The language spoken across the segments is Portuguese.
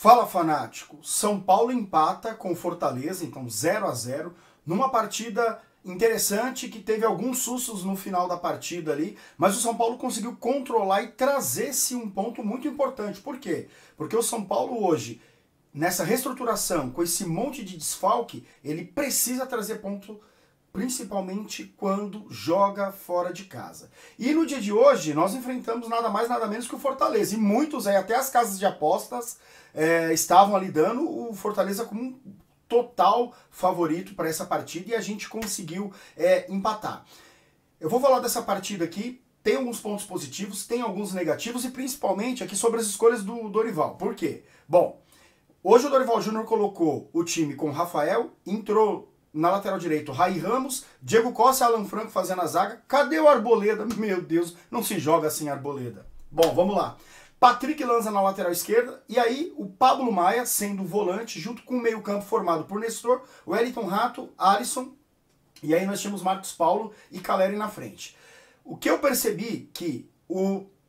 Fala, fanático! São Paulo empata com Fortaleza, então 0 a 0, numa partida interessante que teve alguns sustos no final da partida ali, mas o São Paulo conseguiu controlar e trazer-se um ponto muito importante. Por quê? Porque o São Paulo hoje, nessa reestruturação, com esse monte de desfalque, ele precisa trazer ponto, principalmente quando joga fora de casa. E no dia de hoje, nós enfrentamos nada mais nada menos que o Fortaleza, e muitos aí, até as casas de apostas, estavam ali dando o Fortaleza como um total favorito para essa partida, e a gente conseguiu empatar. Eu vou falar dessa partida aqui, tem alguns pontos positivos, tem alguns negativos, e principalmente aqui sobre as escolhas do Dorival. Por quê? Bom, hoje o Dorival Júnior colocou o time com Rafael, entrou na lateral direito Raí Ramos, Diego Costa e Alan Franco fazendo a zaga. Cadê o Arboleda? Meu Deus, não se joga assim Arboleda. Bom, vamos lá. Patrick Lanza na lateral esquerda, e aí o Pablo Maia sendo volante, junto com o meio campo formado por Nestor, Wellington Rato, Alisson, e aí nós tínhamos Marcos Paulo e Caleri na frente. O que eu percebi que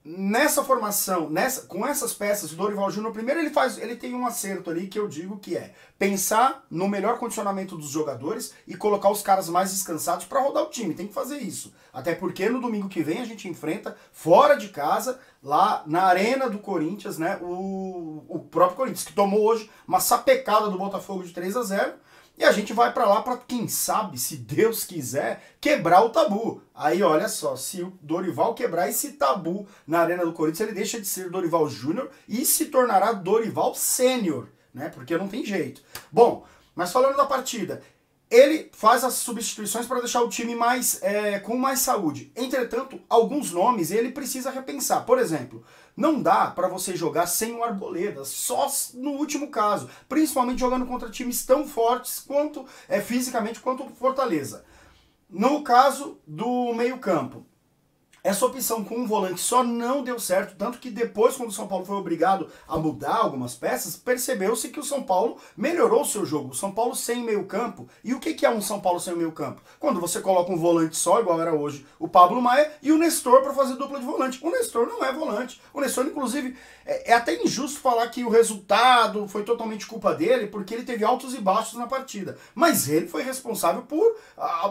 nessa formação, com essas peças, o Dorival Júnior, primeiro ele tem um acerto ali que eu digo que é pensar no melhor condicionamento dos jogadores e colocar os caras mais descansados para rodar o time, tem que fazer isso. Até porque no domingo que vem a gente enfrenta, fora de casa, lá na arena do Corinthians, né, o próprio Corinthians, que tomou hoje uma sapecada do Botafogo de 3 a 0, e a gente vai para lá para, quem sabe, se Deus quiser, quebrar o tabu. Aí olha só, se o Dorival quebrar esse tabu na arena do Corinthians, ele deixa de ser Dorival Júnior e se tornará Dorival Sênior, né? Porque não tem jeito. Bom, mas falando da partida, ele faz as substituições para deixar o time com mais saúde. Entretanto, alguns nomes ele precisa repensar. Por exemplo, não dá para você jogar sem o Arboleda, só no último caso. Principalmente jogando contra times tão fortes quanto fisicamente quanto o Fortaleza. No caso do meio-campo, essa opção com um volante só não deu certo, tanto que depois, quando o São Paulo foi obrigado a mudar algumas peças, percebeu-se que o São Paulo melhorou o seu jogo. O São Paulo sem meio campo. E o que é um São Paulo sem meio campo? Quando você coloca um volante só, igual era hoje o Pablo Maia, e o Nestor para fazer dupla de volante. O Nestor não é volante. O Nestor, inclusive, é até injusto falar que o resultado foi totalmente culpa dele, porque ele teve altos e baixos na partida. Mas ele foi responsável por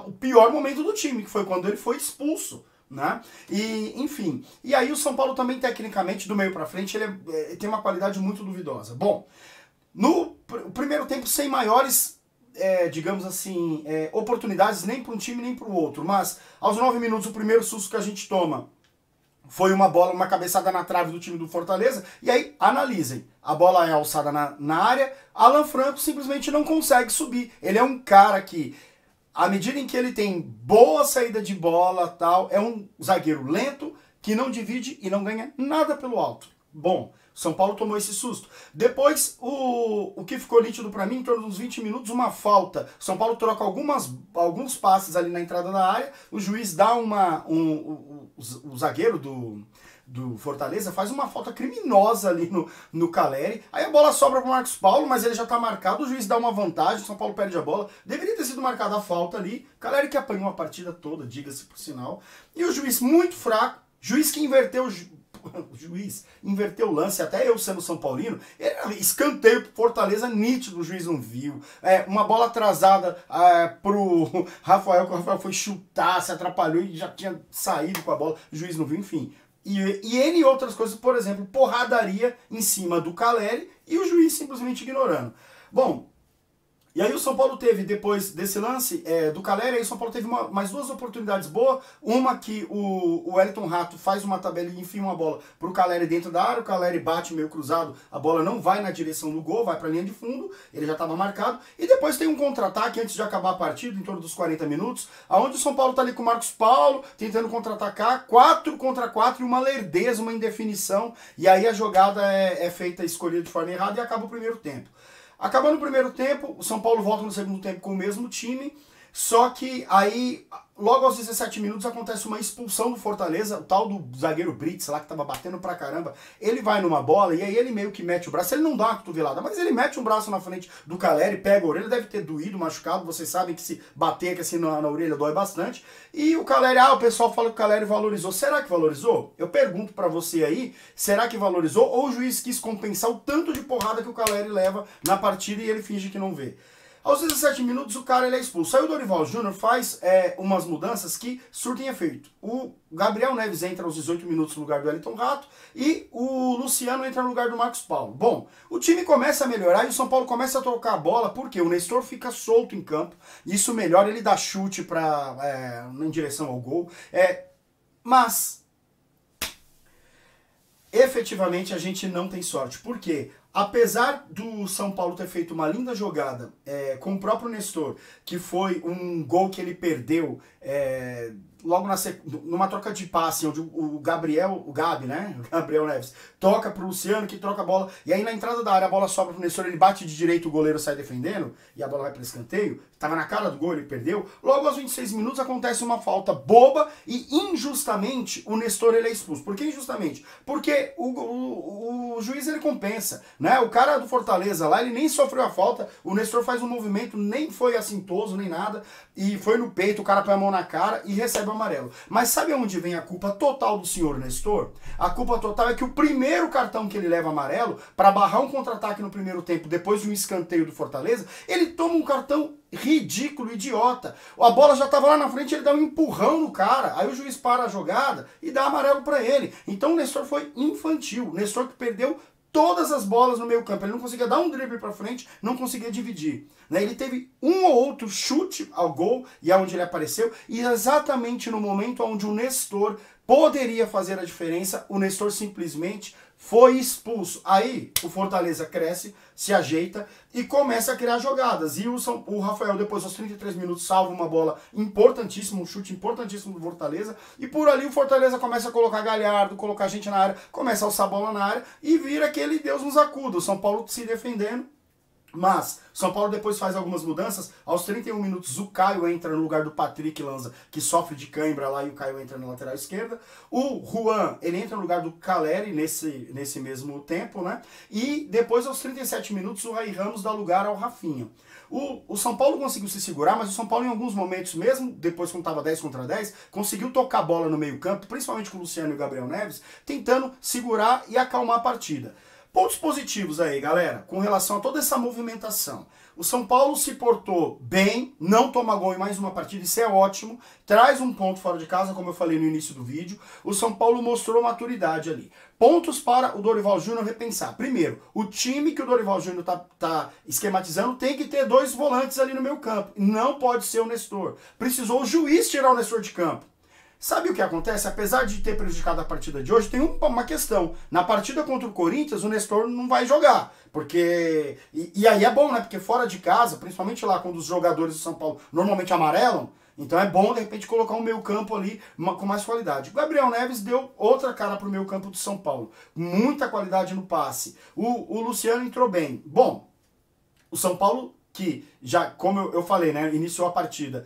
o pior momento do time, que foi quando ele foi expulso. Né? E, enfim, e aí o São Paulo também tecnicamente do meio para frente ele tem uma qualidade muito duvidosa. Bom, no primeiro tempo sem maiores, digamos assim, oportunidades nem para um time nem para o outro, mas aos 9 minutos o primeiro susto que a gente toma foi uma cabeçada na trave do time do Fortaleza, e aí analisem, a bola é alçada na área, Alan Franco simplesmente não consegue subir, ele é um cara que à medida em que ele tem boa saída de bola, tal, é um zagueiro lento, que não divide e não ganha nada pelo alto. Bom, São Paulo tomou esse susto. Depois, o que ficou nítido para mim, em torno dos 20 minutos, uma falta. São Paulo troca alguns passes ali na entrada da área, o juiz dá o zagueiro do Fortaleza faz uma falta criminosa ali no Caleri, aí a bola sobra para o Marcos Paulo, mas ele já está marcado, o juiz dá uma vantagem, o São Paulo perde a bola, deveria ter sido marcada a falta ali, Caleri que apanhou a partida toda, diga-se por sinal, e o juiz muito fraco, juiz que inverteu o lance, até eu sendo São Paulino, escanteio pro Fortaleza nítido, o juiz não viu, uma bola atrasada pro Rafael, que o Rafael foi chutar, se atrapalhou e já tinha saído com a bola, o juiz não viu, enfim. E N outras coisas, por exemplo, porradaria em cima do Caleri e o juiz simplesmente ignorando. Bom, e aí o São Paulo teve, depois desse lance do Caleri, aí o São Paulo teve mais duas oportunidades boas. Uma que o Wellington Rato faz uma tabela e enfia uma bola pro Caleri dentro da área, o Caleri bate meio cruzado, a bola não vai na direção do gol, vai pra linha de fundo, ele já estava marcado. E depois tem um contra-ataque antes de acabar a partida, em torno dos 40 minutos, onde o São Paulo tá ali com o Marcos Paulo, tentando contra-atacar, 4 contra 4 e uma lerdeza, uma indefinição. E aí a jogada é feita, escolhida de forma errada e acaba o primeiro tempo. Acabando o primeiro tempo, o São Paulo volta no segundo tempo com o mesmo time, Só que aí, logo aos 17 minutos, acontece uma expulsão do Fortaleza, o tal do zagueiro Brits lá, que tava batendo pra caramba, ele vai numa bola e aí ele meio que mete o braço, ele não dá uma cotovelada, mas ele mete um braço na frente do Caleri, pega a orelha, deve ter doído, machucado, vocês sabem que se bater aqui assim na orelha dói bastante, e o Caleri, o pessoal fala que o Caleri valorizou, será que valorizou? Eu pergunto pra você aí, será que valorizou ou o juiz quis compensar o tanto de porrada que o Caleri leva na partida e ele finge que não vê? Aos 17 minutos o cara ele é expulso. Aí o Dorival Júnior faz umas mudanças que surtem efeito. O Gabriel Neves entra aos 18 minutos no lugar do Wellington Rato e o Luciano entra no lugar do Marcos Paulo. Bom, o time começa a melhorar e o São Paulo começa a trocar a bola porque o Nestor fica solto em campo. Isso melhora, ele dá chute em direção ao gol. Mas efetivamente a gente não tem sorte. Por quê? Apesar do São Paulo ter feito uma linda jogada com o próprio Nestor, que foi um gol que ele perdeu logo numa troca de passe, onde o Gabi Neves, toca pro Luciano, que troca a bola, e aí na entrada da área a bola sobra pro Nestor, ele bate de direito, o goleiro sai defendendo, e a bola vai para escanteio, tava na cara do gol, ele perdeu. Logo aos 26 minutos acontece uma falta boba, e injustamente o Nestor ele é expulso. Por que injustamente? Porque o juiz ele compensa, né? O cara do Fortaleza lá, ele nem sofreu a falta, o Nestor faz um movimento, nem foi assintoso, nem nada, e foi no peito, o cara põe a mão na cara e recebe o amarelo. Mas sabe onde vem a culpa total do senhor Nestor? A culpa total é que o primeiro cartão que ele leva amarelo, para barrar um contra-ataque no primeiro tempo, depois de um escanteio do Fortaleza, ele toma um cartão ridículo, idiota. A bola já estava lá na frente, ele dá um empurrão no cara, aí o juiz para a jogada e dá amarelo para ele. Então o Nestor foi infantil, o Nestor que perdeu todas as bolas no meio campo, ele não conseguia dar um drible para frente, não conseguia dividir. Ele teve um ou outro chute ao gol, e é onde ele apareceu, e exatamente no momento onde o Nestor poderia fazer a diferença, o Nestor simplesmente foi expulso. Aí o Fortaleza cresce, se ajeita e começa a criar jogadas. E o Rafael, depois aos 33 minutos, salva uma bola importantíssima, um chute importantíssimo do Fortaleza. E por ali o Fortaleza começa a colocar Galhardo, colocar gente na área, começa a alçar a bola na área e vira aquele Deus nos acuda. O São Paulo se defendendo. Mas São Paulo depois faz algumas mudanças. Aos 31 minutos o Caio entra no lugar do Patrick Lanza, que sofre de cãibra lá, e o Caio entra na lateral esquerda. O Juan, ele entra no lugar do Caleri nesse mesmo tempo, né? E depois aos 37 minutos o Ray Ramos dá lugar ao Rafinha. O São Paulo conseguiu se segurar, mas o São Paulo em alguns momentos, mesmo depois quando estava 10 contra 10, conseguiu tocar a bola no meio campo, principalmente com o Luciano e o Gabriel Neves, tentando segurar e acalmar a partida. Pontos positivos aí, galera, com relação a toda essa movimentação. O São Paulo se portou bem, não toma gol em mais uma partida, isso é ótimo, traz um ponto fora de casa, como eu falei no início do vídeo. O São Paulo mostrou maturidade ali. Pontos para o Dorival Júnior repensar. Primeiro, o time que o Dorival Júnior tá esquematizando tem que ter dois volantes ali no meio campo. Não pode ser o Nestor. Precisou o juiz tirar o Nestor de campo. Sabe o que acontece? Apesar de ter prejudicado a partida de hoje, tem uma questão. Na partida contra o Corinthians, o Nestor não vai jogar. Porque. E aí é bom, né? Porque fora de casa, principalmente lá quando os jogadores do São Paulo normalmente amarelam, então é bom, de repente, colocar um meio campo ali com mais qualidade. O Gabriel Neves deu outra cara para o meio campo do São Paulo. Muita qualidade no passe. O Luciano entrou bem. Bom, o São Paulo, que já, como eu falei, né? Iniciou a partida.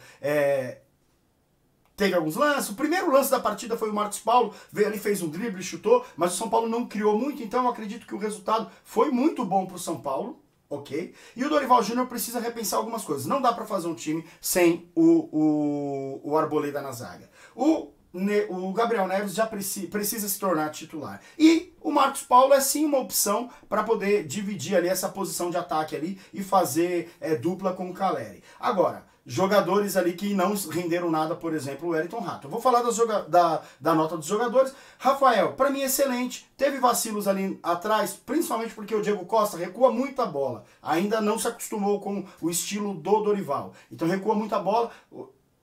Teve alguns lances. O primeiro lance da partida foi o Marcos Paulo, veio ali, fez um drible, chutou, mas o São Paulo não criou muito, então eu acredito que o resultado foi muito bom para o São Paulo, ok? E o Dorival Júnior precisa repensar algumas coisas. Não dá para fazer um time sem o Arboleda na zaga. O Gabriel Neves já precisa se tornar titular. E o Marcos Paulo é sim uma opção para poder dividir ali essa posição de ataque ali e fazer dupla com o Caleri. Agora, jogadores ali que não renderam nada, por exemplo, o Wellington Rato. Eu vou falar da nota dos jogadores. Rafael, para mim, excelente. Teve vacilos ali atrás, principalmente porque o Diego Costa recua muita bola. Ainda não se acostumou com o estilo do Dorival. Então recua muita bola.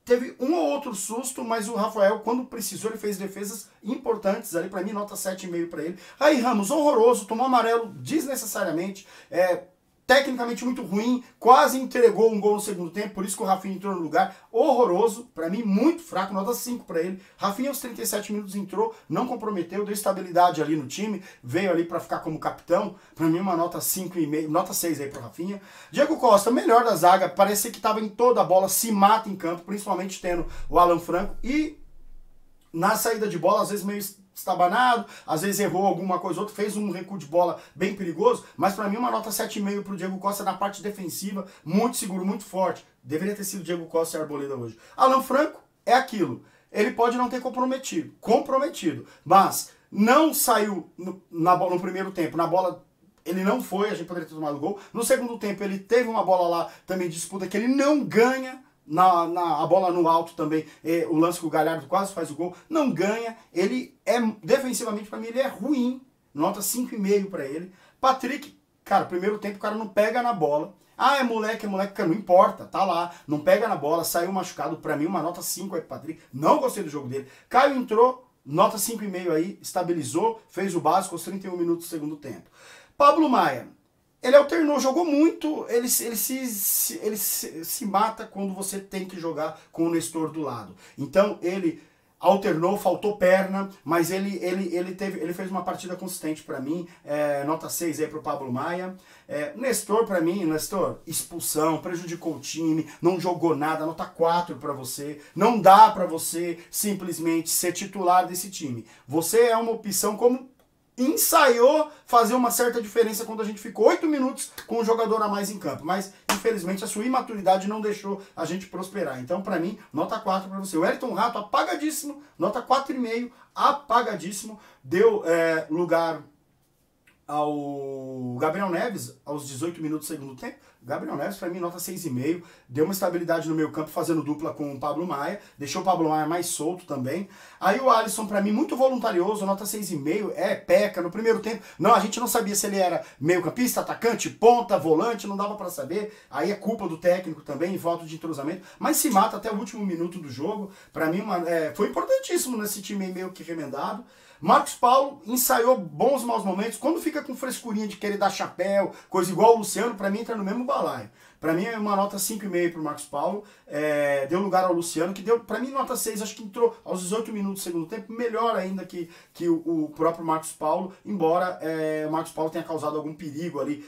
Teve um ou outro susto, mas o Rafael, quando precisou, ele fez defesas importantes ali. Para mim, nota 7,5 para ele. Aí Ramos, horroroso, tomou amarelo desnecessariamente. tecnicamente muito ruim, quase entregou um gol no segundo tempo, por isso que o Rafinha entrou no lugar, horroroso, pra mim muito fraco, nota 5 pra ele. Rafinha aos 37 minutos entrou, não comprometeu, deu estabilidade ali no time, veio ali pra ficar como capitão, pra mim uma nota 5,5, nota 6 aí pro Rafinha. Diego Costa, melhor da zaga, parecia que tava em toda a bola, se mata em campo, principalmente tendo o Alan Franco, e na saída de bola, às vezes meio estabanado, às vezes errou alguma coisa ou outra, fez um recuo de bola bem perigoso, mas para mim uma nota 7,5 pro Diego Costa na parte defensiva, muito seguro, muito forte. Deveria ter sido Diego Costa e Arboleda hoje. Alan Franco é aquilo, ele pode não ter comprometido, mas não saiu no primeiro tempo, na bola ele não foi, a gente poderia ter tomado gol. No segundo tempo ele teve uma bola lá também de disputa que ele não ganha, a bola no alto também, o lance que o Galhardo quase faz o gol, não ganha, ele é, defensivamente para mim, ele é ruim, nota 5,5 para ele. Patrick, cara, primeiro tempo o cara não pega na bola, é moleque, cara, não importa, tá lá, não pega na bola, saiu machucado, para mim uma nota 5 aí pro Patrick, não gostei do jogo dele. Caio entrou, nota 5,5 aí, estabilizou, fez o básico aos 31 minutos do segundo tempo. Pablo Maia, ele alternou, jogou muito, ele se mata quando você tem que jogar com o Nestor do lado. Então ele alternou, faltou perna, mas ele fez uma partida consistente para mim, nota 6 aí pro Pablo Maia. Nestor para mim, expulsão, prejudicou o time, não jogou nada, nota 4 para você. Não dá para você simplesmente ser titular desse time. Você é uma opção como ensaiou fazer uma certa diferença quando a gente ficou 8 minutos com um jogador a mais em campo, mas infelizmente a sua imaturidade não deixou a gente prosperar. Então para mim, nota 4 para você. O Wellington Rato apagadíssimo, nota 4,5, apagadíssimo, deu lugar ao Gabriel Neves aos 18 minutos do segundo tempo. Gabriel Neves, para mim, nota 6,5. Deu uma estabilidade no meio campo, fazendo dupla com o Pablo Maia. Deixou o Pablo Maia mais solto também. Aí o Alisson, para mim, muito voluntarioso, nota 6,5. Peca. No primeiro tempo, não, a gente não sabia se ele era meio campista, atacante, ponta, volante, não dava para saber. Aí é culpa do técnico também, falta de entrosamento. Mas se mata até o último minuto do jogo. Para mim, foi importantíssimo nesse time meio que remendado. Marcos Paulo ensaiou bons maus momentos. Quando fica com frescurinha de querer dar chapéu, coisa igual o Luciano, para mim entra no mesmo balaio. Para mim é uma nota 5,5 pro Marcos Paulo. Deu lugar ao Luciano, que deu, para mim, nota 6. Acho que entrou aos 18 minutos do segundo tempo, melhor ainda que o próprio Marcos Paulo, embora o Marcos Paulo tenha causado algum perigo ali,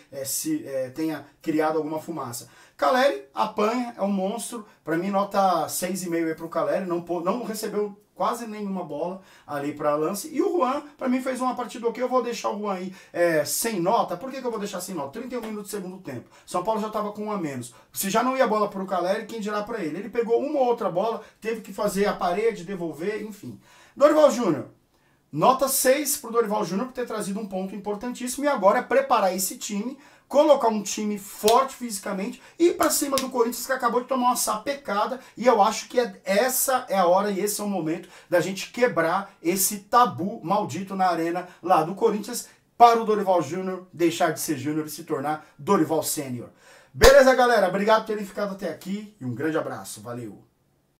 tenha criado alguma fumaça. Caleri apanha, é um monstro. Para mim, nota 6,5 pro Caleri, não recebeu quase nenhuma bola ali para lance. E o Juan, para mim, fez uma partida ok. Eu vou deixar o Juan aí sem nota. Por que eu vou deixar sem nota? 31 minutos do segundo tempo. São Paulo já estava com um a menos. Se já não ia bola para o Caleri, quem dirá para ele? Ele pegou uma ou outra bola, teve que fazer a parede, devolver, enfim. Dorival Júnior. Nota 6 para o Dorival Júnior por ter trazido um ponto importantíssimo. E agora é preparar esse time, colocar um time forte fisicamente e ir para cima do Corinthians, que acabou de tomar uma sapecada, e eu acho que essa é a hora e esse é o momento da gente quebrar esse tabu maldito na arena lá do Corinthians, para o Dorival Júnior deixar de ser Júnior e se tornar Dorival Sênior. Beleza, galera? Obrigado por terem ficado até aqui e um grande abraço. Valeu!